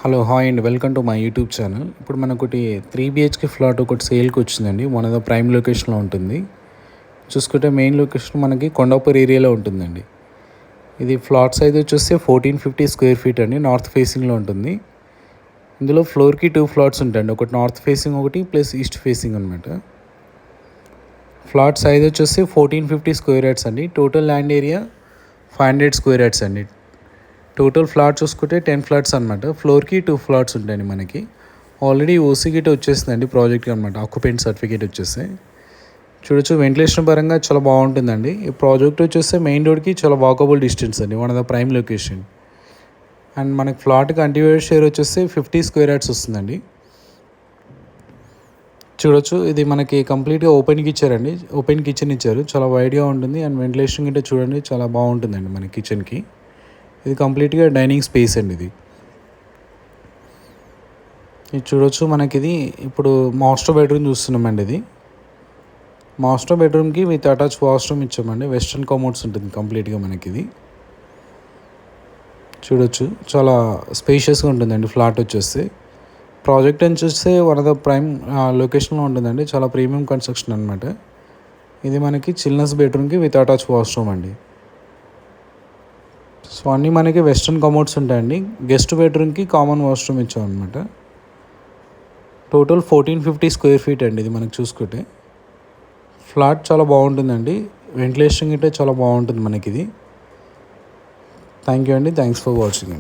Hello hi అండి, welcome to my YouTube channel. ఇప్పుడు మనకొకటి 3 BHK flat ఒకటి సేల్కి వచ్చిందండి. వన్ ఆఫ్ ద ప్రైమ్ లొకేషన్లో ఉంటుంది. చూసుకుంటే మెయిన్ లొకేషన్ మనకి కొండాపూర్ ఏరియాలో ఉంటుందండి. ఇది ఫ్లాట్ సైజ్ వచ్చేసి 1450 స్క్వేర్ ఫీట్ అండి. నార్త్ ఫేసింగ్లో ఉంటుంది. ఇందులో ఫ్లోర్కి 2 ఫ్లాట్స్ ఉంటాయండి. ఒకటి నార్త్ ఫేసింగ్, ఒకటి ప్లస్ ఈస్ట్ ఫేసింగ్ అనమాట. ఫ్లాట్ సైజ్ వచ్చేసి 1450 స్క్వేర్ యార్డ్స్ అండి. Total land area 500 square yards అండి. టోటల్ ఫ్లాట్ చూసుకుంటే 10 ఫ్లాట్స్ అనమాట. ఫ్లోర్కి 2 ఫ్లాట్స్ ఉంటాయండి మనకి. ఆల్రెడీ ఓసీ గిట్ వచ్చేసిందండి ప్రాజెక్ట్కి అనమాట. ఆక్యుపెంట్ సర్టిఫికేట్ వచ్చేసి చూడొచ్చు. వెంటిలేషన్ పరంగా చాలా బాగుంటుందండి. ఈ ప్రాజెక్ట్ వచ్చేస్తే మెయిన్ రోడ్కి చాలా వాకబుల్ డిస్టెన్స్ అండి. One of the prime location. And మనకి ఫ్లాట్కి కంటిన్యూడ్ షేర్ వచ్చేసి 50 స్క్వేర్ యార్డ్స్ వస్తుందండి. చూడొచ్చు, ఇది మనకి కంప్లీట్గా ఓపెన్కి ఇచ్చారండి. ఓపెన్ కిచెన్ ఇచ్చారు, చాలా వైడ్గా ఉంటుంది. అండ్ వెంటిలేషన్ గిట్ట చూడండి చాలా బాగుంటుందండి మన కిచెన్కి. ఇది కంప్లీట్గా డైనింగ్ స్పేస్ అండి. ఇది చూడొచ్చు. మనకి ఇది ఇప్పుడు మాస్టర్ బెడ్రూమ్ చూస్తున్నామండి. ఇది మాస్టర్ బెడ్రూమ్కి విత్ అటాచ్ వాష్రూమ్ ఇచ్చామండి. వెస్ట్రన్ కమోడ్స్ ఉంటుంది కంప్లీట్గా మనకి. ఇది చూడొచ్చు, చాలా స్పేషియస్గా ఉంటుందండి ఫ్లాట్ వచ్చేసి. ప్రాజెక్ట్ అని చూస్తే వన్ ఆఫ్ ద ప్రైమ్ లొకేషన్లో ఉంటుందండి. చాలా ప్రీమియం కన్స్ట్రక్షన్ అనమాట. ఇది మనకి చిల్డ్రన్స్ బెడ్రూమ్కి విత్ అటాచ్ వాష్రూమ్ అండి. సో అన్నీ మనకి వెస్ట్రన్ కమోడ్స్ ఉంటాయండి. గెస్ట్ బెడ్రూమ్కి కామన్ వాష్రూమ్ ఇచ్చామన్నమాట. టోటల్ 1450 స్క్వేర్ ఫీట్ అండి ఇది మనకు చూసుకుంటే. ఫ్లాట్ చాలా బాగుంటుందండి. వెంటిలేషన్ గిట్టే చాలా బాగుంటుంది మనకి ఇది. థ్యాంక్ యూ అండి. Thanks for watching.